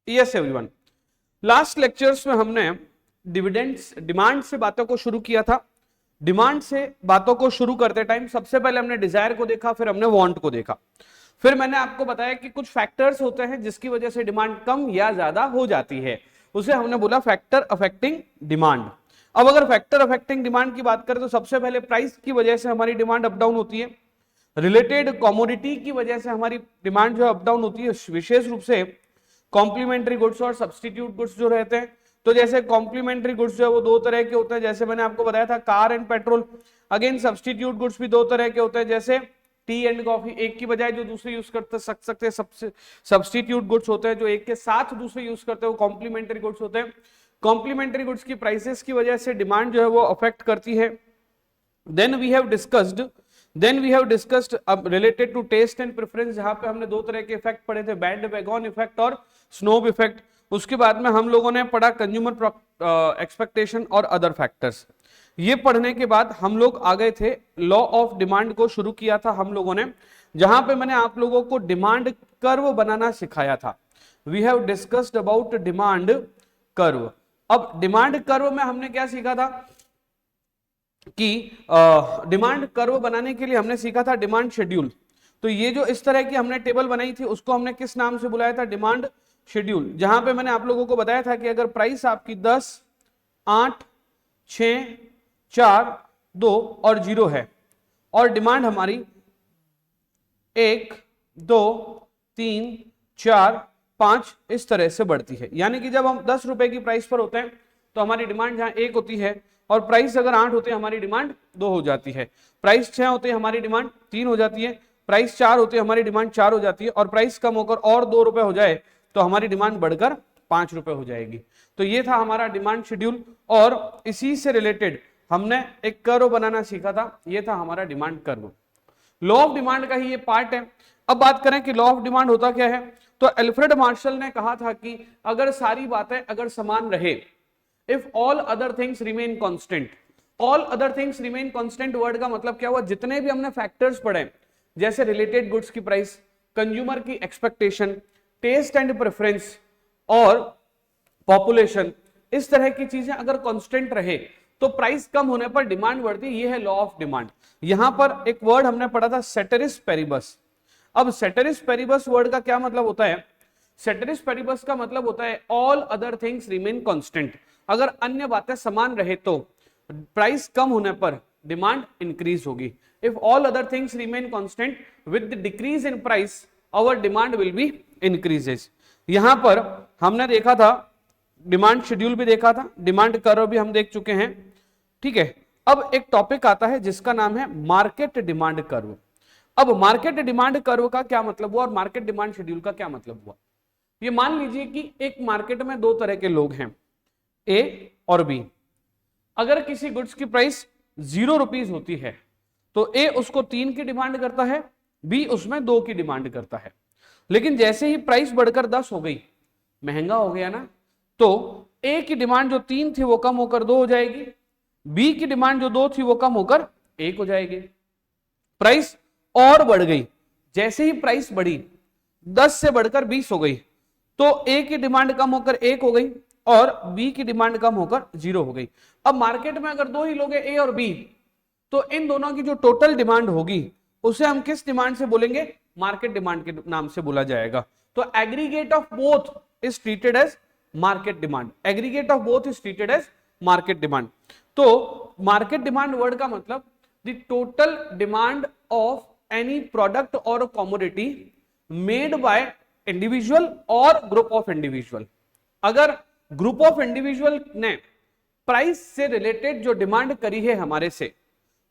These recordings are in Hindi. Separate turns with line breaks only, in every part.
यस एवरीवन, लास्ट लेक्चर्स में हमने डिविडेंड्स डिमांड से बातों को शुरू किया था। डिमांड से बातों को शुरू करते टाइम सबसे पहले हमने डिजायर को देखा, फिर हमने वांट को देखा, फिर मैंने आपको बताया कि कुछ फैक्टर्स होते हैं जिसकी वजह से डिमांड कम या ज्यादा हो जाती है, उसे हमने बोला फैक्टर अफेक्टिंग डिमांड। अब अगर फैक्टर अफेक्टिंग डिमांड की बात करें तो सबसे पहले प्राइस की वजह से हमारी डिमांड अप डाउन होती है, रिलेटेड कमोडिटी की वजह से हमारी डिमांड जो अप डाउन होती है, विशेष रूप से कॉम्प्लीमेंट्री गुड्स और सब्सटीट्यूट गुड्स जो रहते हैं। तो जैसे कॉम्प्लीमेंट्री गुड्स जो है वो दो तरह के होते हैं, जैसे मैंने आपको बताया था car and petrol. Again substitute goods भी दो तरह के होते हैं, जैसे टी एंड कॉफी, एक की बजाय जो दूसरे यूज करते सकते हैं सब्सटीट्यूट गुड्स होते हैं, जो एक के साथ दूसरे यूज करते हैं वो कॉम्प्लीमेंट्री गुड्स होते हैं। कॉम्प्लीमेंट्री गुड्स की प्राइसेस की वजह से डिमांड जो है वो अफेक्ट करती है। Then we have discussed related to taste and preference, जहां पे हमने दो तरह के इफेक्ट पढ़े थे, बैंड वैगन इफेक्ट और स्नोब इफेक्ट। उसके बाद में हम लोगों ने पढ़ा कंज्यूमर एक्सपेक्टेशन और अदर फैक्टर्स। ये पढ़ने के बाद हम लोग आ गए थे लॉ ऑफ डिमांड को शुरू किया था हम लोगों ने, जहां पे मैंने आप लोगों को डिमांड कर्व बनाना सिखाया था। We have discussed about demand curve. अब डिमांड कर्व में हमने क्या सीखा था कि डिमांड कर्व बनाने के लिए हमने सीखा था डिमांड शेड्यूल। तो ये जो इस तरह की हमने टेबल बनाई थी उसको हमने किस नाम से बुलाया था, डिमांड शेड्यूल। जहां पे मैंने आप लोगों को बताया था कि अगर प्राइस आपकी 10, 8, 6, 4, 2 और 0 है और डिमांड हमारी 1, 2, 3, 4, 5 इस तरह से बढ़ती है, यानी कि जब हम 10 रुपए की प्राइस पर होते हैं तो हमारी डिमांड जहां 1 होती है, और प्राइस अगर 8 होते हैं हमारी डिमांड 2 हो जाती है, प्राइस 6 होते हैं हमारी डिमांड 3 हो जाती है, प्राइस 4 होते हैं हमारी डिमांड 4 हो जाती है, और प्राइस कम होकर और 2 रुपए हो जाए तो हमारी डिमांड बढ़कर 5 रुपए हो जाएगी। तो ये था हमारा डिमांड शेड्यूल, और इसी से रिलेटेड हमने एक कर्व बनाना सीखा था, ये था हमारा demand curve. Law of demand का ही ये पार्ट है। अब बात करें कि लॉ ऑफ डिमांड होता क्या है, तो अल्फ्रेड मार्शल ने कहा था कि अगर सारी बातें अगर समान रहे, if all other things remain constant. All other things remain constant word का मतलब क्या हुआ, जितने भी हमने फैक्टर्स पढ़े, जैसे रिलेटेड गुड्स की प्राइस, कंज्यूमर की एक्सपेक्टेशन, टेस्ट एंड प्रेफरेंस और पॉपुलेशन, इस तरह की चीजें अगर कांस्टेंट रहे तो प्राइस कम होने पर डिमांड बढ़ती है। ये है लॉ ऑफ डिमांड। यहां पर एक वर्ड हमने पढ़ा था सेटेरिस पेरिबस। अब सेटेरिस पेरिबस वर्ड का क्या मतलब होता है, सेटेरिस पेरिबस का मतलब होता है all other things remain constant. अगर अन्य बातें समान रहे तो प्राइस कम होने पर डिमांड इंक्रीज होगी। If all other things remain constant with the decrease in price our demand will be increases. यहां पर हमने देखा था डिमांड शेड्यूल भी देखा था, डिमांड कर्व भी हम देख चुके हैं, ठीक है। अब एक टॉपिक आता है जिसका नाम है मार्केट डिमांड कर्व। अब मार्केट डिमांड कर्व का क्या मतलब हुआ और मार्केट डिमांड शेड्यूल का क्या मतलब हुआ। ये मान लीजिए कि एक मार्केट में दो तरह के लोग हैं, ए और बी। अगर किसी गुड्स की प्राइस 0 रुपीज होती है तो ए उसको 3 की डिमांड करता है, बी उसमें 2 की डिमांड करता है। लेकिन जैसे ही प्राइस बढ़कर 10 हो गई, महंगा हो गया ना, तो ए की डिमांड जो 3 थी वो कम होकर 2 हो जाएगी, बी की डिमांड जो 2 थी वो कम होकर 1 हो जाएगी। प्राइस और बढ़ गई, जैसे ही प्राइस बढ़ी 10 से बढ़कर 20 हो गई तो ए की डिमांड कम होकर 1 हो गई और बी की डिमांड कम होकर 0 हो गई। अब मार्केट में अगर दो ही लोग हैं, ए और बी, तो इन दोनों की जो टोटल डिमांड होगी उसे हम किस डिमांड से बोलेंगे, मार्केट डिमांड के नाम से बोला जाएगा। तो aggregate of both is treated as market demand. Aggregate of both is treated as market demand. तो मार्केट डिमांड वर्ड का मतलब the total demand of any product और कमोडिटी मेड बाय इंडिविजुअल और ग्रुप ऑफ इंडिविजुअल। अगर ग्रुप ऑफ इंडिविजुअल ने प्राइस से रिलेटेड जो डिमांड करी है हमारे से,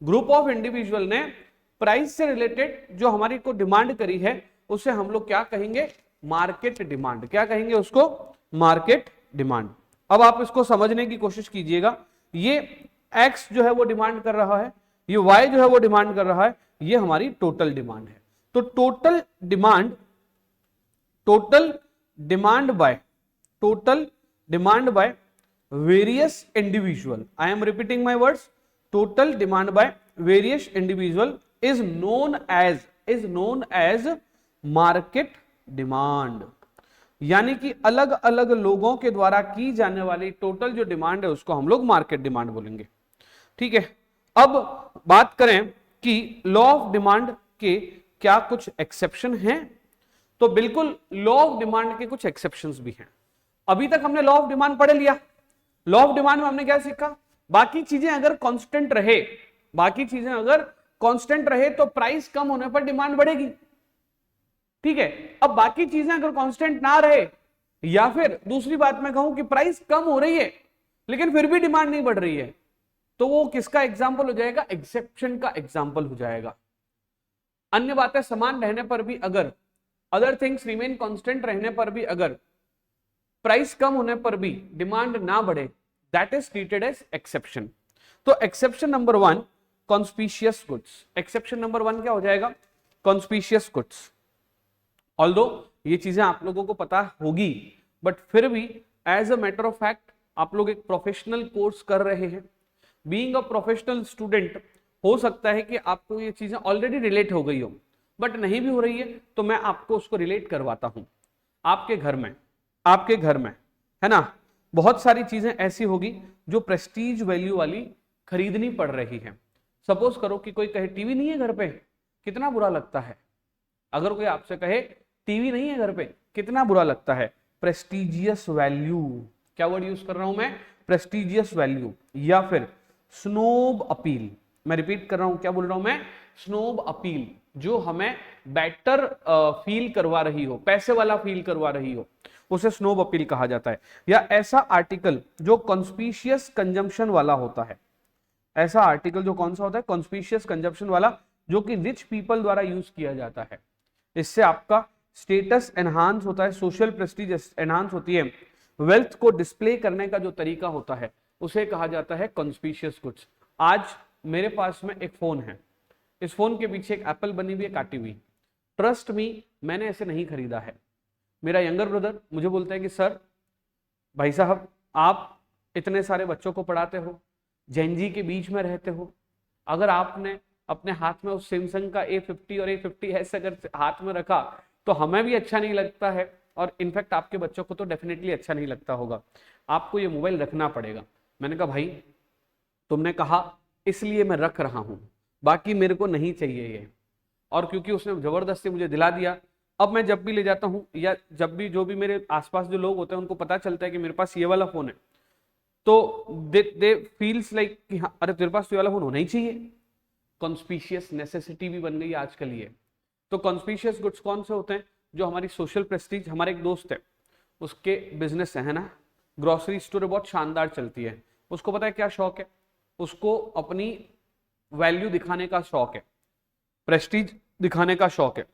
ग्रुप ऑफ इंडिविजुअल ने प्राइस से रिलेटेड जो हमारी को डिमांड करी है उसे हम लोग क्या कहेंगे, मार्केट डिमांड। क्या कहेंगे उसको, मार्केट डिमांड। अब आप इसको समझने की कोशिश कीजिएगा, ये एक्स जो है वो डिमांड कर रहा है, ये वाई जो है वो डिमांड कर रहा है, ये हमारी टोटल डिमांड है। तो total demand by various individual, I am repeating my words, total demand by various individual is known as market demand. यानी कि अलग अलग लोगों के द्वारा की जाने वाली टोटल जो डिमांड है उसको हम लोग मार्केट डिमांड बोलेंगे। ठीक है, अब बात करें कि लॉ ऑफ डिमांड के क्या कुछ एक्सेप्शन हैं, तो बिल्कुल लॉ ऑफ डिमांड के कुछ एक्सेप्शंस भी हैं। अभी तक हमने लॉ ऑफ डिमांड पढ़ लिया। लॉ ऑफ डिमांड में हमने क्या सीखा, बाकी चीजें अगर कांस्टेंट रहे, बाकी चीजें अगर कांस्टेंट रहे तो प्राइस कम होने पर डिमांड बढ़ेगी। ठीक है, अब बाकी चीजें अगर कांस्टेंट ना रहे, या फिर दूसरी बात मैं कहूं कि प्राइस कम हो रही है लेकिन फिर भी डिमांड नहीं बढ़ रही है, तो वो किसका एग्जाम्पल हो जाएगा, एक्सेप्शन का एग्जाम्पल हो जाएगा। अन्य बातें समान रहने पर भी, अगर अदर थिंग्स रिमेन कांस्टेंट रहने पर भी, अगर प्राइस कम होने पर भी डिमांड ना बढ़े, that is treated as exception. तो exception number 1 conspicuous goods. Exception number 1 क्या हो जाएगा, कॉन्स्पिशियस गुड्स। ऑल्दो ये चीजें आप लोगों को पता होगी, बट फिर भी as a matter of fact आप लोग एक प्रोफेशनल कोर्स कर रहे हैं, बीइंग अ प्रोफेशनल स्टूडेंट, हो सकता है कि आपको ये चीजें ऑलरेडी रिलेट हो गई हो, बट नहीं भी हो रही है तो मैं आपको उसको रिलेट करवाता हूं। आपके घर में है ना, बहुत सारी चीजें ऐसी होगी जो प्रेस्टीज वैल्यू वाली खरीदनी पड़ रही है। सपोज करो कि कोई कहे टीवी नहीं है घर पे, कितना बुरा लगता है। अगर कोई आपसे कहे टीवी नहीं है घर पे, कितना बुरा लगता है। प्रेस्टिजियस वैल्यू, क्या वर्ड यूज कर रहा हूं मैं, प्रेस्टिजियस वैल्यू, या फिर स्नोब अपील। मैं रिपीट कर रहा हूं, क्या बोल रहा हूं मैं, स्नोब अपील, जो हमें बेटर फील करवा रही हो, पैसे वाला फील करवा रही हो, उसे स्नोब अपील कहा जाता है। या ऐसा आर्टिकल जो कॉन्स्पिशियस कंजम्पशन वाला होता है, ऐसा आर्टिकल जो कौन सा होता है, कॉन्स्पिशियस कंजम्पशन वाला, जो कि रिच पीपल द्वारा यूज किया जाता है। इससे आपका स्टेटस एनहांस होता है, सोशल प्रेस्टीज एनहांस होती है, वेल्थ को डिस्प्ले करने का जो तरीका होता है उसे कहा जाता है कॉन्स्पिशियस गुड्स। आज मेरे पास में एक फोन है, इस फोन के पीछे एक एप्पल बनी हुई है काटी हुई। ट्रस्ट मी, मैंने ऐसे नहीं खरीदा है। मेरा यंगर ब्रदर मुझे बोलता है कि सर, भाई साहब, आप इतने सारे बच्चों को पढ़ाते हो, जेनजी के बीच में रहते हो, अगर आपने अपने हाथ में उस सैमसंग का A50 और A50s अगर हाथ में रखा तो हमें भी अच्छा नहीं लगता है, और इनफैक्ट आपके बच्चों को तो डेफिनेटली अच्छा नहीं लगता होगा, आपको ये मोबाइल रखना पड़ेगा। मैंने कहा भाई, तुमने कहा इसलिए मैं रख रहा हूं, बाकी मेरे को नहीं चाहिए ये। और क्योंकि उसने जबरदस्ती मुझे दिला दिया, अब मैं जब भी ले जाता हूं, या जब भी जो भी मेरे आसपास जो लोग होते हैं उनको पता चलता है कि मेरे पास ये वाला फोन है, तो दे फील्स लाइक कि हाँ, अरे तेरे पास ये वाला फोन होना ही चाहिए। कॉन्स्पिशियस नेसेसिटी भी बन गई आज के लिए। तो कॉन्स्पिशियस गुड्स कौन से होते हैं, जो हमारी सोशल प्रेस्टीज, हमारे एक दोस्त है उसके बिजनेस है ना, ग्रोसरी स्टोर बहुत शानदार चलती है, उसको पता है क्या शौक है, उसको अपनी वैल्यू दिखाने का शौक है, प्रेस्टीज दिखाने का शौक है।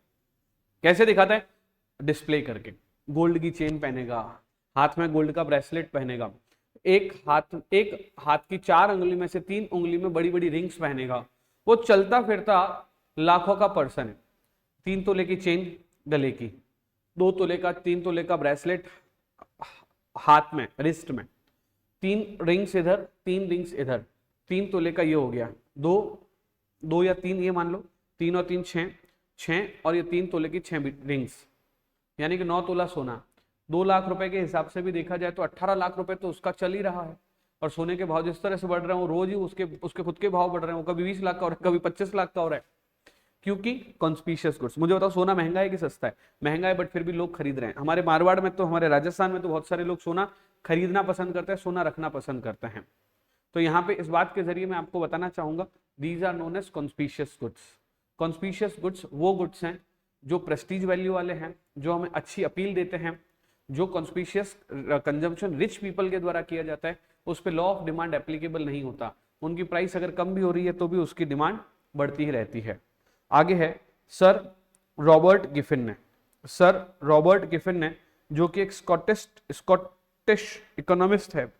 कैसे दिखाता है, डिस्प्ले करके, गोल्ड की चेन पहनेगा, हाथ में गोल्ड का ब्रेसलेट पहनेगा, एक हाथ की 4 उंगली में से 3 उंगली में बड़ी बड़ी रिंग्स पहनेगा, वो चलता फिरता लाखों का पर्सन है। 3 तोले की चेन गले की, 2 तोले का 3 तोले का ब्रेसलेट हाथ में, रिस्ट में, 3 रिंग्स इधर, 3 रिंग्स इधर, 3 तोले का ये हो गया, 2 या 3, ये मान लो 3 और 3 6, और ये 3 तोले की 6 रिंग्स, यानी कि 9 तोला सोना। 2 लाख रुपए के हिसाब से भी देखा जाए तो 18 लाख रुपए तो उसका चल ही रहा है। और सोने के भाव जिस तरह से बढ़ रहे हैं, रोज ही उसके खुद के भाव बढ़ रहे हैं, वो कभी 20 लाख का हो रहा है, कभी 25 लाख का हो रहा है, क्योंकि कॉन्स्पिशियस गुड्स। मुझे बताओ, सोना महंगा है कि सस्ता है? महंगा है, बट फिर भी लोग खरीद रहे हैं। हमारे मारवाड़ में तो, हमारे राजस्थान में तो बहुत सारे लोग सोना खरीदना पसंद करते हैं, सोना रखना पसंद करते हैं। तो यहाँ पे इस बात के जरिए मैं आपको बताना चाहूंगा, these are known as conspicuous goods. Conspicuous goods वो गुड्स हैं जो प्रेस्टीज वैल्यू वाले हैं, जो हमें अच्छी अपील देते हैं, जो कॉन्स्पिशियस कंजम्पशन रिच पीपल के द्वारा किया जाता है, उस पर लॉ ऑफ डिमांड एप्लीकेबल नहीं होता। उनकी प्राइस अगर कम भी हो रही है तो भी उसकी डिमांड बढ़ती ही रहती है। आगे है सर रॉबर्ट गिफिन ने, जो कि एक स्कॉटिश इकोनॉमिस्ट है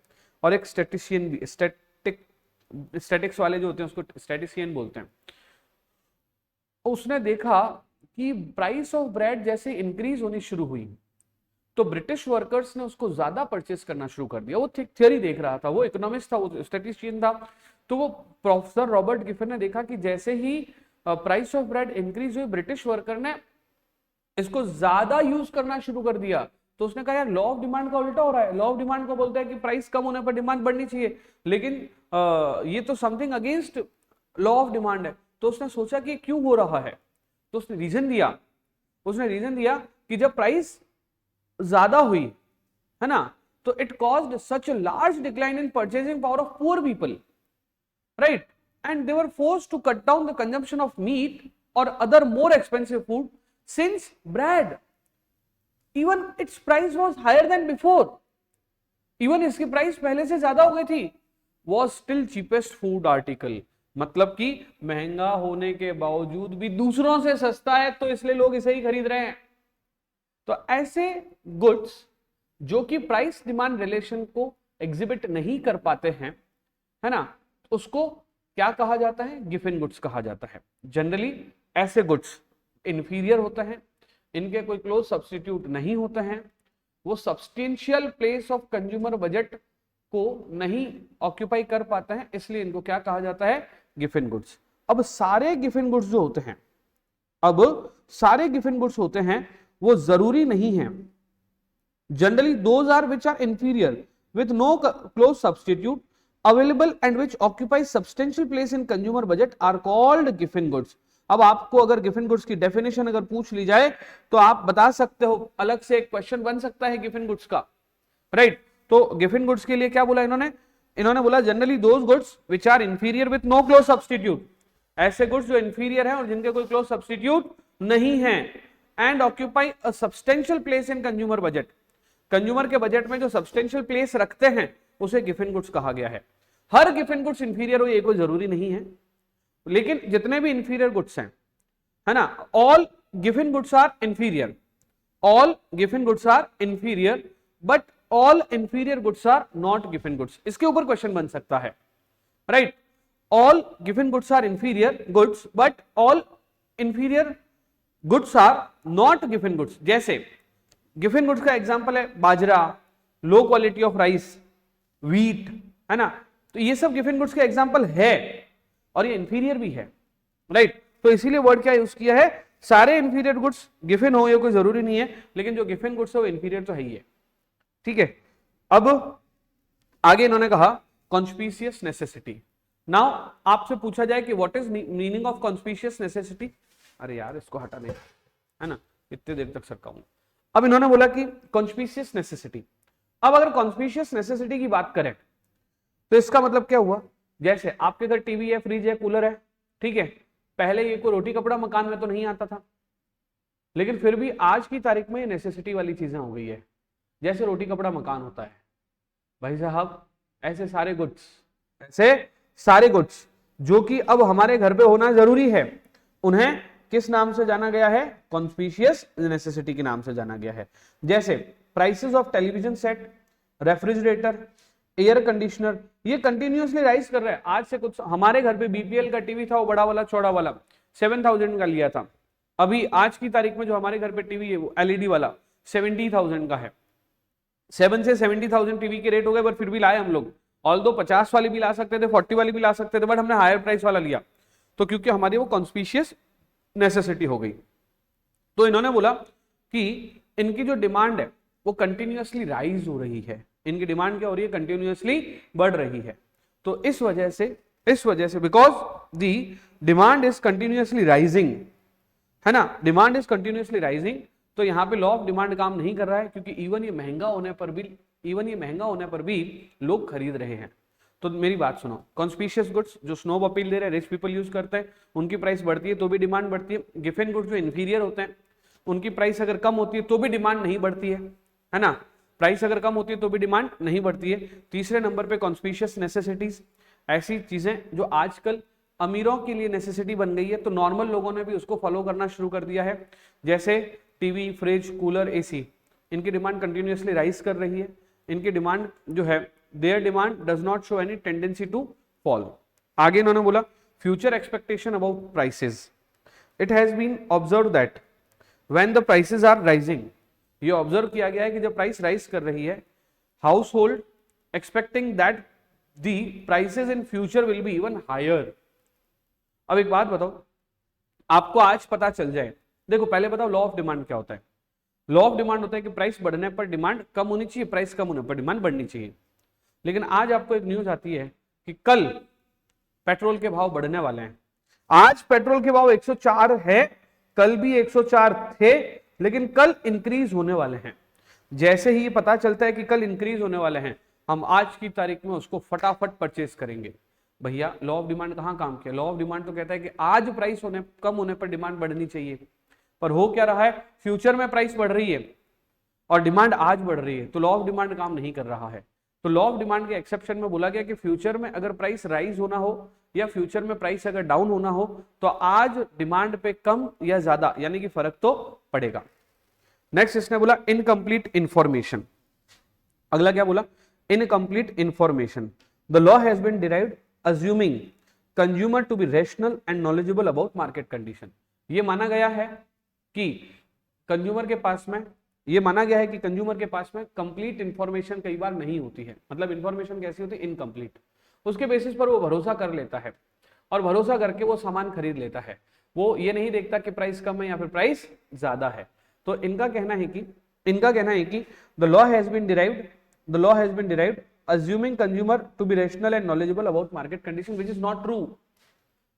और एक स्टैटिस्टिशियन भी, स्टैटिक्स वाले जो होते हैं उसको स्टैटिस्टिशियन बोलते हैं। उसने देखा कि प्राइस ऑफ ब्रेड जैसे इंक्रीज होनी शुरू हुई तो ब्रिटिश वर्कर्स ने उसको ज्यादा परचेस करना शुरू कर दिया। वो थियरी देख रहा था, वो इकोनॉमिस्ट था, वो स्टैटिस्टिशियन था। तो वो प्रोफेसर रॉबर्ट गिफिन ने देखा कि जैसे ही प्राइस ऑफ ब्रेड इंक्रीज हुई, ब्रिटिश वर्कर ने इसको ज्यादा यूज करना शुरू कर दिया, तो उसने कहा यार लॉ ऑफ डिमांड का उल्टा हो रहा है, लॉ ऑफ डिमांड को बोलता है कि प्राइस कम होने पर डिमांड बढ़नी चाहिए, लेकिन ये तो something against law of demand है। तो उसने सोचा कि क्यों हो रहा है, तो उसने रीजन दिया कि जब प्राइस ज्यादा हुई है ना, तो it caused such a large decline in purchasing power of poor people, right, and they were forced to cut down the consumption of meat और other more expensive food since bread even its price was higher than before, even इसकी प्राइस पहले से ज्यादा हो गई थी, was still cheapest food article, मतलब कि महंगा होने के बावजूद भी दूसरों से सस्ता है तो इसलिए लोग इसे ही खरीद रहे हैं। तो ऐसे गुड्स जो कि प्राइस डिमांड रिलेशन को एग्जिबिट नहीं कर पाते हैं, है ना, उसको क्या कहा जाता है, गिफन गुड्स कहा जाता है। जनरली ऐसे गुड्स इंफीरियर होते हैं, इनके कोई क्लोज सब्स्टिट्यूट नहीं होते हैं, वो substantial place of consumer budget को नहीं ऑक्यूपाई कर पाते हैं, इसलिए इनको क्या कहा जाता है, गिफन गुड्स। अब सारे गिफन गुड्स जो होते हैं, वो जरूरी नहीं है, generally those are which are inferior with no close substitute available and which occupy substantial place in consumer budget are called Giffen goods. अब आपको अगर गिफन गुड्स की डेफिनेशन अगर पूछ ली जाए तो आप बता सकते हो, अलग से एक क्वेश्चन बन सकता है गिफन गुड्स का, राइट। तो गिफन गुड्स के लिए क्या बोला इन्होंने बोला generally those goods which are inferior with no close substitute, ऐसे गुड्स जो इंफीरियर हैं और जिनके कोई क्लोज सब्स्टिट्यूट नहीं है, and occupy a substantial place in consumer budget, consumer के बजट में जो सब्सटेंशियल प्लेस रखते हैं उसे गिफन गुड्स कहा गया है। हर गिफन गुड्स इंफीरियर हो ये कोई जरूरी नहीं है, लेकिन जितने भी इंफीरियर गुड्स हैं, है ना, all Giffen goods are inferior, all Giffen goods are inferior but all inferior goods are not Giffen goods. इसके ऊपर क्वेश्चन बन सकता है, right. All Giffen goods are inferior goods but all inferior goods are not Giffen goods. जैसे गिफन गुड्स का एग्जांपल है बाजरा, low quality of rice, wheat, है ना, तो ये सब गिफन गुड्स के एग्जांपल है और ये इंफीरियर भी है, राइट। तो इसीलिए वर्ड क्या यूज किया है, सारे इंफीरियर गुड्स गिफन हो ये कोई जरूरी नहीं है, लेकिन जो गिफन गुड्स है वो इंफीरियर तो है ही है, ठीक है। अब आगे इन्होंने कहा कॉन्स्पिशियस नेसेसिटी। नाउ आपसे पूछा जाए कि what is meaning of conspicuous necessity, अरे यार इसको हटा दे, है ना, इतने देर तक सरकाऊंगा। अब इन्होंने बोला कि कॉन्स्पिशियस नेसेसिटी, अब अगर कॉन्स्पिशियस नेसेसिटी की बात करें तो इसका मतलब क्या हुआ, जैसे आपके घर टीवी है, फ्रिज है, कूलर है, ठीक है, पहले ये कोई रोटी कपड़ा मकान में तो नहीं आता था, लेकिन फिर भी आज की तारीख में ये नेसेसिटी वाली चीजें हो गई है। जैसे रोटी कपड़ा मकान होता है भाई साहब, ऐसे सारे गुड्स जो कि अब हमारे घर पे होना जरूरी है, उन्हें किस नाम से जाना गया है, कॉन्स्पिशियस नेसेसिटी के नाम से जाना गया है। जैसे prices of television set, refrigerator, air conditioner, ये कंटिन्यूअसली राइज कर रहे हैं। आज से कुछ हमारे घर पे बीपीएल का टीवी था, वो बड़ा वाला चौड़ा वाला 7000 का लिया था, अभी आज की तारीख में जो हमारे घर पे टीवी है वो एलईडी वाला 70,000 का है। 7 से 70,000 टीवी के रेट हो गए, पर फिर भी लाए हम लोग, ऑल्दो 50 वाली भी ला सकते थे, 40 वाली भी ला सकते थे, बट हमने हायर प्राइस वाला लिया, तो क्योंकि हमारी वो कॉन्स्पिशियस नेसेसिटी हो गई। तो इन्होंने बोला कि इनकी जो डिमांड है वो कंटिन्यूअसली राइज हो रही है, इनकी डिमांड क्या हो रही है, कंटिन्यूअसली बढ़ रही है। तो इस वजह से because the demand is continuously rising, है ना, डिमांड इज कंटिन्यूअसली राइजिंग, तो यहाँ पे लॉ ऑफ डिमांड काम नहीं कर रहा है, क्योंकि इवन ये महंगा होने पर भी लोग खरीद रहे हैं। तो मेरी बात सुनो, कॉन्स्पिशियस गुड्स जो स्नोब अपील दे रहे हैं, रिच पीपल यूज करते हैं, उनकी प्राइस बढ़ती है तो भी डिमांड बढ़ती है। गिफन गुड्स जो इंफीरियर होते हैं, उनकी प्राइस अगर कम होती है तो भी डिमांड नहीं बढ़ती है ना, प्राइस अगर कम होती है तो भी डिमांड नहीं बढ़ती है। तीसरे नंबर पे कॉन्स्पिशियस नेसेसिटीज, ऐसी चीजें जो आजकल अमीरों के लिए नेसेसिटी बन गई है, तो नॉर्मल लोगों ने भी उसको फॉलो करना शुरू कर दिया है। जैसे टीवी, फ्रिज, कूलर, एसी, इनकी डिमांड कंटिन्यूअसली राइज कर रही है, इनकी डिमांड जो है, their demand does not show any tendency to fall। आगे इन्होंने बोला future expectation about prices, it has been observed that when the prices are rising, ये ऑब्जर्व किया गया है कि जब प्राइस राइज कर रही है, household expecting that the prices in future will be even higher। अब एक बात बताओ, आपको आज पता चल जाए, देखो पहले बताओ लॉ ऑफ डिमांड क्या होता है। लॉ ऑफ डिमांड होता है कि प्राइस बढ़ने पर डिमांड कम होनी चाहिए, प्राइस कम होने पर डिमांड बढ़नी चाहिए। लेकिन आज आपको एक न्यूज आती है कि कल पेट्रोल के भाव बढ़ने वाले हैं। आज पेट्रोल के भाव 104 है, कल भी 104 थे, लेकिन कल इंक्रीज होने वाले हैं। जैसे ही ये पता चलता है कि कल इंक्रीज होने वाले हैं, हम आज की तारीख में उसको फटाफट परचेस करेंगे। भैया लॉ ऑफ डिमांड कहां काम किया? लॉ ऑफ डिमांड तो कहता है कि आज प्राइस कम होने पर डिमांड बढ़नी चाहिए, पर हो क्या रहा है, फ्यूचर में प्राइस बढ़ रही है और डिमांड आज बढ़ रही है, तो लॉ ऑफ डिमांड काम नहीं कर रहा है। तो लॉ ऑफ डिमांड के एक्सेप्शन में बोला गया कि फ्यूचर में अगर प्राइस राइज होना हो या फ्यूचर में प्राइस अगर डाउन होना हो तो आज डिमांड पे कम या ज्यादा यानी कि फर्क तो पड़ेगा। नेक्स्ट इसने बोला इनकम्प्लीट इंफॉर्मेशन। अगला क्या बोला? Incomplete information. The law has been derived assuming consumer to be rational and knowledgeable about market condition. ये माना गया है कि कंज्यूमर के पास में कंप्लीट इंफॉर्मेशन कई बार नहीं होती है। मतलब इंफॉर्मेशन कैसी होती है? इनकम्प्लीट। उसके बेसिस पर वो भरोसा कर लेता है और भरोसा करके वो सामान खरीद लेता है। वो ये नहीं देखता कि प्राइस कम है या फिर प्राइस ज्यादा है। तो इनका कहना है कि the law has been derived assuming consumer to be rational and knowledgeable about market condition, which is not true।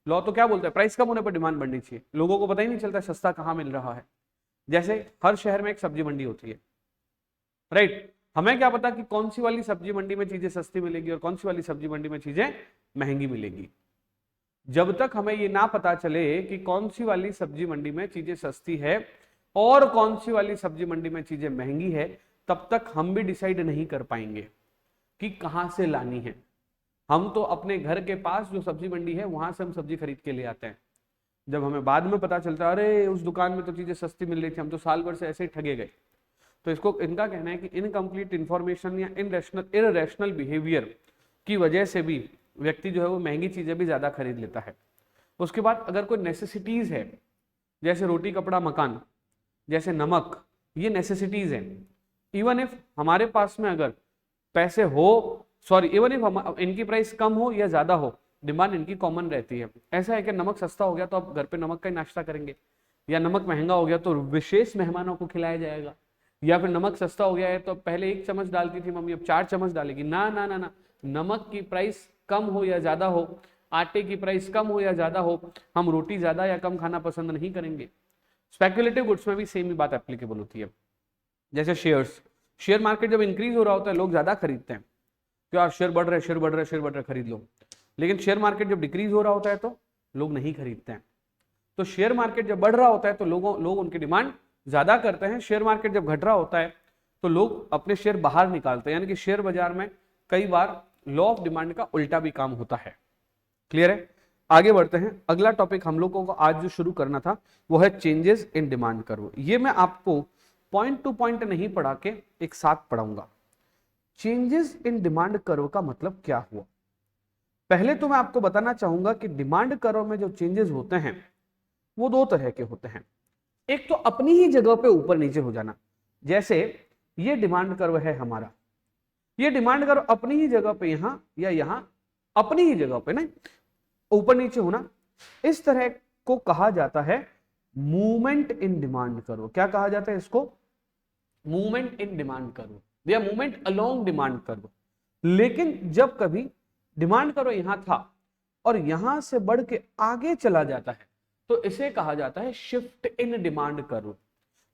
Law तो क्या बोलता है? प्राइस कम होने पर डिमांड बढ़नी चाहिए। लोगों को पता ही नहीं चलता सस्ता कहां मिल रहा है। जैसे हर शहर में एक सब्जी मंडी होती है, राइट? हमें क्या पता कि कौन सी वाली सब्जी मंडी में चीजें सस्ती मिलेगी और कौन सी वाली सब्जी मंडी में चीजें महंगी मिलेगी। जब तक हमें ये ना पता चले कि कौन सी वाली सब्जी मंडी में चीजें सस्ती है और कौन सी वाली सब्जी मंडी में चीजें महंगी है, तब तक हम भी डिसाइड नहीं कर पाएंगे कि कहां से लानी है। हम तो अपने घर के पास जो सब्जी मंडी है वहां से हम सब्जी खरीद के ले आते हैं। जब हमें बाद में पता चलता है अरे उस दुकान में तो चीजें सस्ती मिल रही थी, हम तो साल भर से ऐसे ही ठगे गए। तो इसको इनका कहना है कि इनकम्प्लीट इंफॉर्मेशन या इररेशनल बिहेवियर की वजह से भी व्यक्ति जो है वो महंगी चीजें भी ज्यादा खरीद लेता है। उसके बाद अगर कोई नेसेसिटीज है, जैसे रोटी कपड़ा मकान, जैसे नमक, ये नेसेसिटीज है। इवन इफ हमारे पास में अगर पैसे हो, इवन इफ इनकी प्राइस कम हो या ज्यादा हो, डिमांड इनकी कॉमन रहती है। ऐसा है कि नमक सस्ता हो गया तो आप घर पे नमक का ही नाश्ता करेंगे, या नमक महंगा हो गया तो विशेष मेहमानों को खिलाया जाएगा, या फिर नमक सस्ता हो गया है तो पहले 1 चम्मच डालती थी मम्मी, अब 4 चम्मच डालेगी। ना ना ना ना, नमक की प्राइस कम हो या ज्यादा हो, आटे की प्राइस कम हो या ज्यादा हो, हम रोटी ज्यादा या कम खाना पसंद नहीं करेंगे। स्पेक्युलेटिव गुड्स में भी सेम ही बात एप्लीकेबल होती है। जैसे शेयर मार्केट जब इंक्रीज हो रहा होता है लोग ज्यादा खरीदते हैं, तो यार शेयर बढ़ रहे खरीद लो। लेकिन शेयर मार्केट जब डिक्रीज हो रहा होता है तो लोग नहीं खरीदते हैं। तो शेयर मार्केट जब बढ़ रहा होता है तो लोग उनकी डिमांड ज्यादा करते हैं। शेयर मार्केट जब घट रहा होता है तो लोग अपने शेयर बाहर निकालते हैं। यानी कि शेयर बाजार में कई बार लॉ ऑफ डिमांड का उल्टा भी काम होता है। क्लियर है? आगे बढ़ते हैं। अगला टॉपिक हम लोगों को आज जो शुरू करना था वो है चेंजेस इन डिमांड कर्व। ये मैं आपको पॉइंट टू पॉइंट नहीं पढ़ा के एक साथ पढ़ाऊंगा। चेंजेस इन डिमांड कर्व का मतलब क्या हुआ? पहले तो मैं आपको बताना चाहूंगा कि डिमांड कर्व में जो चेंजेस होते हैं वो 2 तरह के होते हैं। एक तो अपनी ही जगह पे ऊपर नीचे हो जाना, जैसे ये डिमांड कर्व है हमारा, ये डिमांड कर्व अपनी ही जगह पे यहां या यहां अपनी ही जगह पे नहीं ऊपर नीचे होना, इस तरह को कहा जाता है मूवमेंट इन डिमांड कर्व। क्या कहा जाता है इसको? मूवमेंट इन डिमांड कर्व या मूवमेंट अलोंग डिमांड कर्व। लेकिन जब कभी डिमांड कर्व यहां था और यहां से बढ़ के आगे चला जाता है तो इसे कहा जाता है शिफ्ट इन डिमांड कर्व।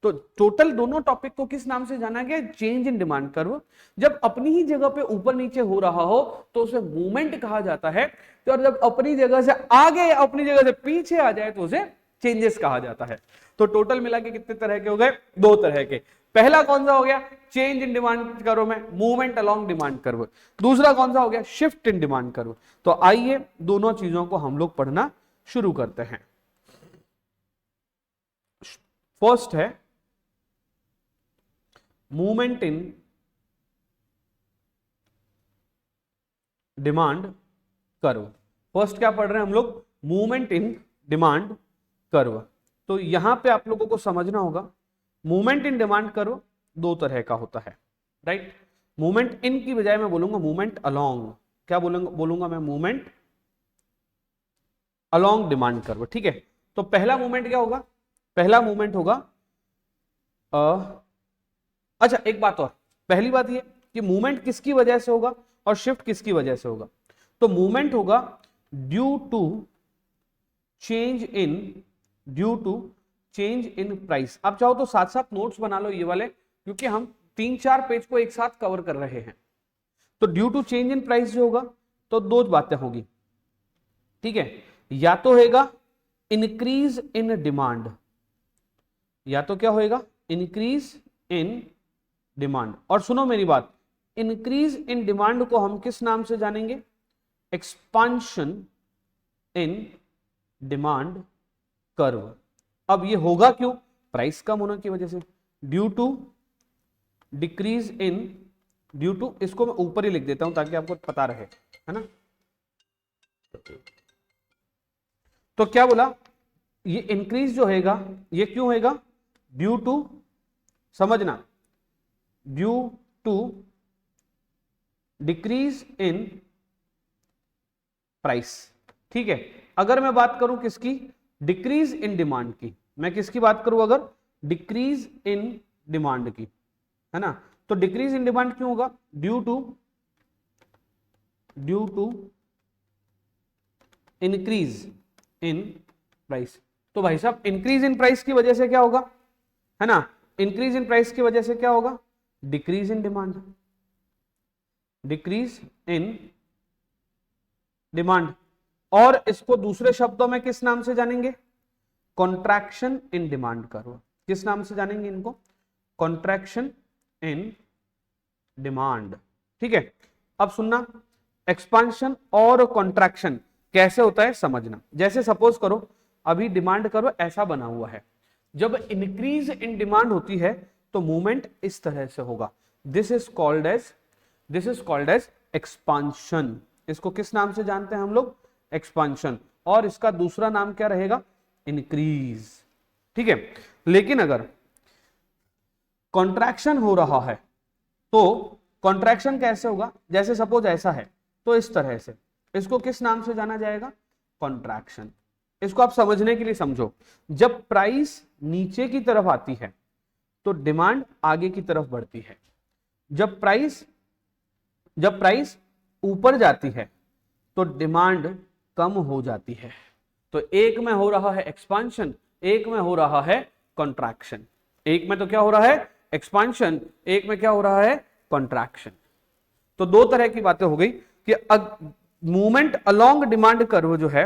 तो टोटल दोनों टॉपिक को किस नाम से जाना गया? Change in demand curve. जब अपनी ही जगह पे ऊपर नीचे हो रहा हो तो उसे मूवमेंट कहा जाता है, और जब अपनी जगह से आगे या अपनी जगह से पीछे आ जाए तो उसे चेंजेस कहा जाता है। तो टोटल मिला के कितने तरह के हो गए? 2 तरह के। पहला कौन सा हो गया? चेंज इन डिमांड कर्व में मूवमेंट अलोंग डिमांड कर्व। दूसरा कौन सा हो गया? Shift in demand curve. तो आइए दोनों चीजों को हम लोग पढ़ना शुरू करते हैं। फर्स्ट है movement in demand curve. First क्या पढ़ रहे हैं हम लोग? Movement in demand curve. तो यहां पे आप लोगों को समझना होगा मूवमेंट इन डिमांड कर्व 2 तरह का होता है, राइट? मूवमेंट इन की बजाय मैं बोलूंगा मूवमेंट अलोंग। क्या बोलूंगा मैं? Movement along demand curve. ठीक है, तो पहला मूवमेंट क्या होगा? पहला मूवमेंट होगा अच्छा एक बात और, पहली बात ये कि मूवमेंट किसकी वजह से होगा और शिफ्ट किसकी वजह से होगा। तो मूवमेंट होगा due to change in price. आप चाहो तो साथ साथ नोट्स बना लो ये वाले, क्योंकि हम 3-4 पेज को एक साथ कवर कर रहे हैं। तो due to change in price जो होगा तो दो बातें होगी, ठीक है, या तो होगा इंक्रीज इन डिमांड, या तो क्या होएगा इंक्रीज इन डिमांड। और सुनो मेरी बात, इंक्रीज इन डिमांड को हम किस नाम से जानेंगे, एक्सपांशन इन डिमांड कर्व। अब ये होगा क्यों, प्राइस कम होने की वजह से, due to decrease in, due to, इसको मैं ऊपर ही लिख देता हूं ताकि आपको पता रहे, है ना। तो क्या बोला, ये इंक्रीज जो होगा ये क्यों होगा, ड्यू टू, समझना, due to decrease in price, ठीक है। अगर मैं बात करूं किसकी, डिक्रीज इन डिमांड की, मैं किसकी बात करूं अगर, डिक्रीज इन डिमांड की, है ना। तो डिक्रीज इन डिमांड क्यों होगा, due to increase in price. तो भाई साहब इंक्रीज इन प्राइस की वजह से क्या होगा, है ना, इंक्रीज इन प्राइस की वजह से क्या होगा, decrease in demand, decrease in demand. और इसको दूसरे शब्दों में किस नाम से जानेंगे, कॉन्ट्रैक्शन इन डिमांड कर्व। किस नाम से जानेंगे इनको, कॉन्ट्रैक्शन इन डिमांड, ठीक है। अब सुनना, एक्सपांशन और कॉन्ट्रैक्शन कैसे होता है समझना। जैसे सपोज करो अभी डिमांड कर्व ऐसा बना हुआ है, जब इंक्रीज इन डिमांड होती है तो मूवमेंट इस तरह से होगा, this is called as expansion. इसको किस नाम से जानते हैं हम लोग, एक्सपांशन। और इसका दूसरा नाम क्या रहेगा, इंक्रीज, ठीक है। लेकिन अगर कॉन्ट्रैक्शन हो रहा है तो कॉन्ट्रैक्शन कैसे होगा, जैसे सपोज ऐसा है तो इस तरह से, इसको किस नाम से जाना जाएगा, कॉन्ट्रैक्शन। इसको आप समझने के लिए समझो, जब प्राइस नीचे की तरफ आती है तो डिमांड आगे की तरफ बढ़ती है, जब प्राइस ऊपर जाती है तो डिमांड कम हो जाती है। तो एक में हो रहा है एक्सपांशन, एक में हो रहा है कॉन्ट्रैक्शन। एक में तो क्या हो रहा है, एक्सपांशन, एक में क्या हो रहा है, कॉन्ट्रैक्शन। तो दो तरह की बातें हो गई कि मूवमेंट अलोंग डिमांड कर्व जो है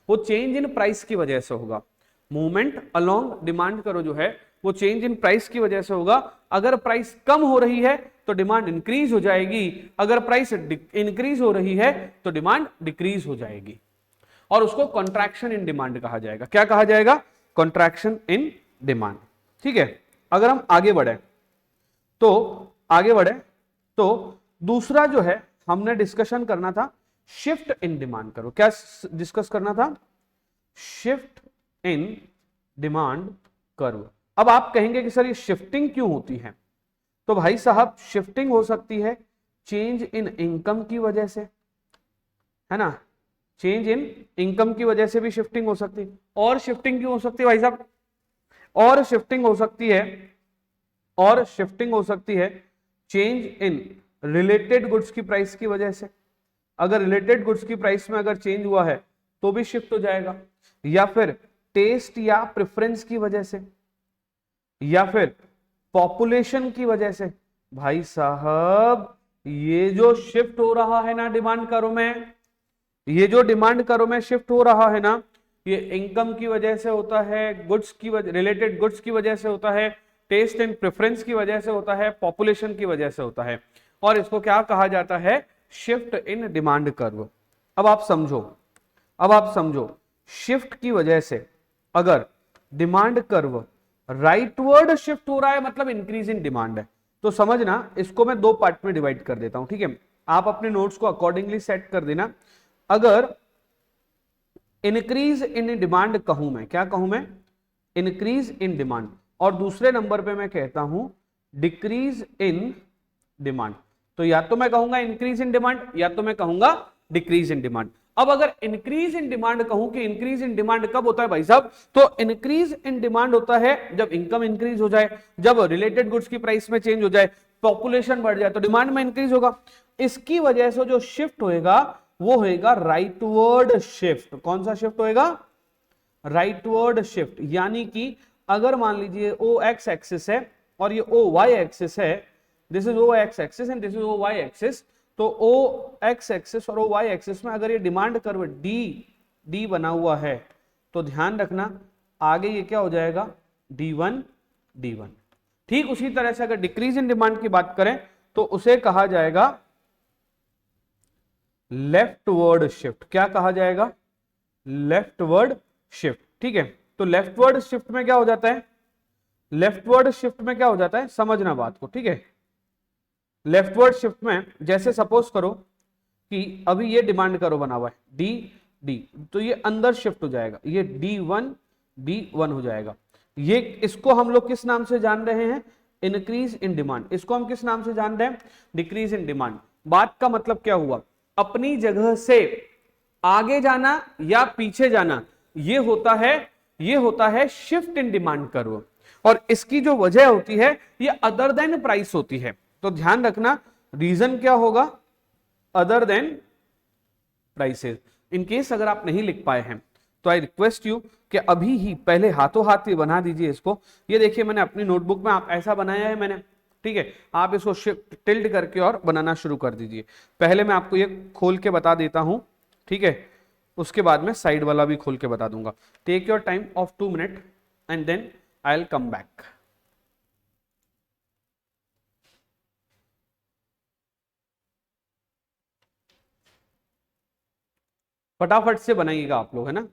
वो चेंज इन प्राइस की वजह से होगा। मूवमेंट अलोंग डिमांड कर्व जो है वो चेंज इन प्राइस की वजह से होगा। अगर प्राइस कम हो रही है तो डिमांड इंक्रीज हो जाएगी, अगर प्राइस इंक्रीज हो रही है तो डिमांड डिक्रीज हो जाएगी, और उसको कॉन्ट्रैक्शन इन डिमांड कहा जाएगा। क्या कहा जाएगा, कॉन्ट्रैक्शन इन डिमांड, ठीक है। अगर हम आगे बढ़े तो दूसरा जो है हमने डिस्कशन करना था शिफ्ट इन डिमांड कर्व। क्या डिस्कस करना था, शिफ्ट इन डिमांड कर्व। अब आप कहेंगे कि सर ये शिफ्टिंग क्यों होती है, तो भाई साहब शिफ्टिंग हो सकती है चेंज इन इनकम की वजह से, है ना, चेंज इन इनकम की वजह से भी शिफ्टिंग हो सकती है। और शिफ्टिंग क्यों हो सकती है भाई साहब, और शिफ्टिंग हो सकती है चेंज इन रिलेटेड गुड्स की प्राइस की वजह से। अगर रिलेटेड गुड्स की प्राइस में अगर चेंज हुआ है तो भी शिफ्ट हो जाएगा, या फिर टेस्ट या प्रेफरेंस की वजह से, या फिर पॉपुलेशन की वजह से। भाई साहब ये जो शिफ्ट हो रहा है ना डिमांड कर्व में, ये जो डिमांड कर्व में शिफ्ट हो रहा है ना, ये इनकम की वजह से होता है, गुड्स की रिलेटेड गुड्स की वजह से होता है, टेस्ट एंड प्रेफरेंस की वजह से होता है, पॉपुलेशन की वजह से होता है, और इसको क्या कहा जाता है, शिफ्ट इन डिमांड कर्व। अब आप समझो शिफ्ट की वजह से अगर डिमांड कर्व राइटवर्ड शिफ्ट हो रहा है मतलब इंक्रीज इन डिमांड है, तो समझना इसको मैं दो पार्ट में डिवाइड कर देता हूं, ठीक है। आप अपने नोट्स को अकॉर्डिंगली सेट कर देना। अगर इंक्रीज इन डिमांड कहूं मैं, क्या कहूं मैं, इंक्रीज इन डिमांड, और दूसरे नंबर पे मैं कहता हूं डिक्रीज इन डिमांड, तो या तो मैं कहूंगा इंक्रीज इन डिमांड या तो मैं कहूंगा डिक्रीज इन डिमांड। अब अगर इंक्रीज इन डिमांड कहूं कि इंक्रीज इन डिमांड कब होता है भाई साहब, तो इंक्रीज इन डिमांड होता है जब इनकम इंक्रीज हो जाए, जब रिलेटेड गुड्स की प्राइस में चेंज हो जाए, पॉपुलेशन बढ़ जाए तो डिमांड में इंक्रीज होगा। इसकी वजह से जो शिफ्ट होएगा वो होएगा राइटवर्ड शिफ्ट। कौन सा शिफ्ट होएगा? Rightward shift. यानी कि अगर मान लीजिए ओ एक्स एक्सिस है और ये ओ वाई एक्सिस है, this is O X axis and this is O Y axis, तो ओ एक्स एक्सिस और ओ वाई एक्सिस में अगर ये डिमांड कर्व डी डी बना हुआ है तो ध्यान रखना आगे ये क्या हो जाएगा? D1 D1। ठीक उसी तरह से अगर डिक्रीज इन डिमांड की बात करें तो उसे कहा जाएगा लेफ्टवर्ड शिफ्ट। क्या कहा जाएगा? Leftward shift. ठीक है, तो लेफ्टवर्ड शिफ्ट में क्या हो जाता है? लेफ्टवर्ड शिफ्ट में क्या हो जाता है, समझना बात को। ठीक है, लेफ्टवर्ड शिफ्ट में जैसे सपोज करो कि अभी ये डिमांड करो बना हुआ है डी डी, तो ये अंदर शिफ्ट हो जाएगा, ये D1 हो जाएगा। ये इसको हम लोग किस नाम से जान रहे हैं? Increase in demand. इसको हम किस नाम से जान रहे हैं? Decrease in demand. बात का मतलब क्या हुआ? अपनी जगह से आगे जाना या पीछे जाना, ये होता है शिफ्ट इन डिमांड कर्व। और इसकी जो वजह होती है ये अदर देन प्राइस होती है। तो ध्यान रखना रीजन क्या होगा? Other than prices. In case अगर आप नहीं लिख पाए हैं तो आई रिक्वेस्ट यू कि अभी ही पहले हाथों हाथ ही बना दीजिए इसको। ये देखिए मैंने अपनी नोटबुक में आप ऐसा बनाया है मैंने। ठीक है, आप इसको शिफ्ट टिल्ड करके और बनाना शुरू कर दीजिए। पहले मैं आपको ये खोल के बता देता हूं, ठीक है, उसके बाद में साइड वाला भी खोल के बता दूंगा। Take your time of 2 minute and then I will come back. फटाफट से बनाइएगा आप लोग, है ना।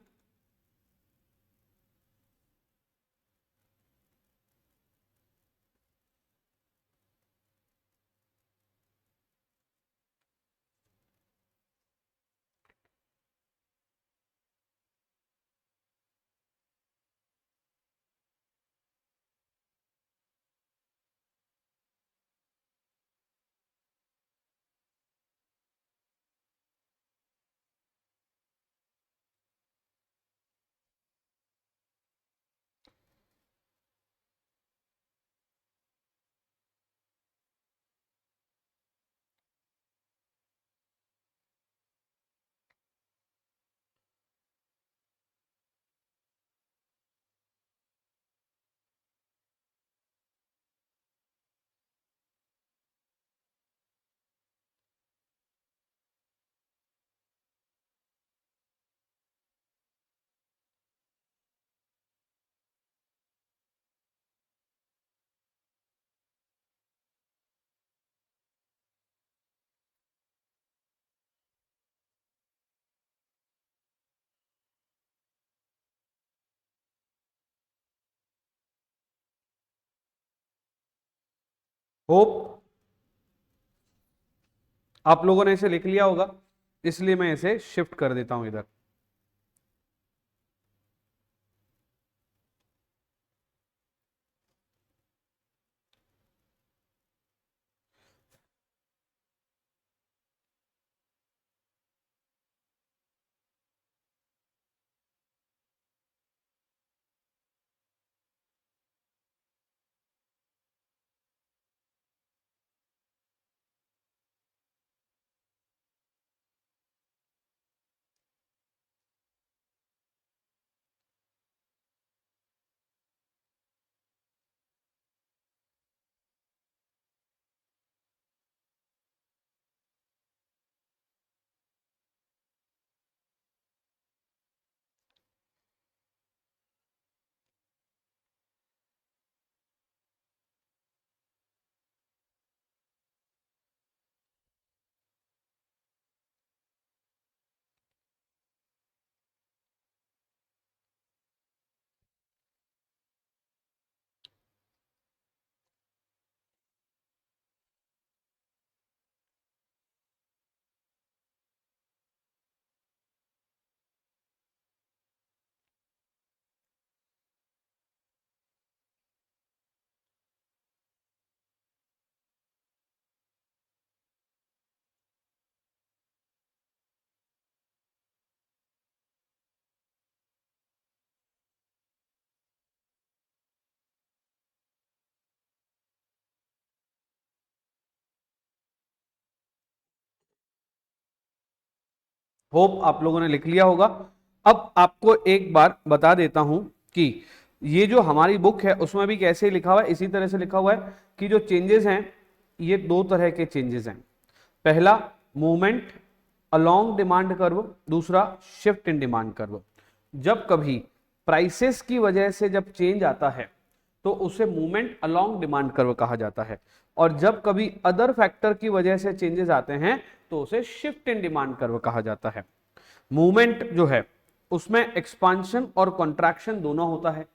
होप आप लोगों ने इसे लिख लिया होगा, इसलिए मैं इसे शिफ्ट कर देता हूं इधर। होप आप लोगों ने लिख लिया होगा। अब आपको एक बार बता देता हूं कि ये जो हमारी बुक है उसमें भी कैसे लिखा हुआ है, इसी तरह से लिखा हुआ है कि जो चेंजेस हैं ये दो तरह के चेंजेस हैं। पहला मूवमेंट अलोंग डिमांड कर्व, दूसरा शिफ्ट इन डिमांड कर्व। जब कभी प्राइसेस की वजह से जब चेंज आता है तो उसे मूवमेंट अलोंग डिमांड कर्व कहा जाता है, और जब कभी अदर फैक्टर की वजह से चेंजेस आते हैं तो उसे शिफ्ट इन डिमांड कर्व कहा जाता है। मूवमेंट जो है उसमें एक्सपांशन और कॉन्ट्रैक्शन दोनों होता है।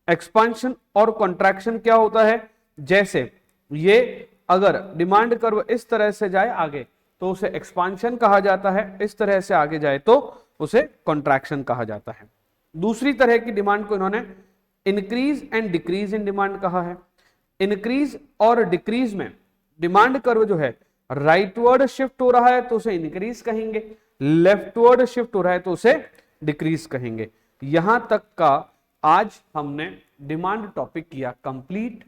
एक्सपांशन और कॉन्ट्रैक्शन क्या होता है, जैसे ये अगर डिमांड कर्व इस तरह से जाए आगे तो उसे एक्सपांशन कहा जाता है, इस तरह से आगे जाए तो उसे कॉन्ट्रैक्शन कहा जाता है। दूसरी तरह की डिमांड को इन्होंने increase and decrease in demand कहा है। इंक्रीज और डिक्रीज में डिमांड कर्व जो है राइटवर्ड शिफ्ट हो रहा है तो उसे इंक्रीज कहेंगे, लेफ्टवर्ड शिफ्ट हो रहा है तो उसे डिक्रीज कहेंगे। यहां तक का आज हमने डिमांड टॉपिक किया कंप्लीट।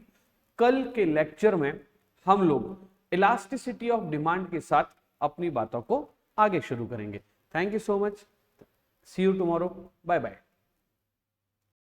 कल के लेक्चर में हम लोग इलास्टिसिटी ऑफ डिमांड के साथ अपनी बातों को आगे शुरू करेंगे। Thank you so much, see you tomorrow, bye bye.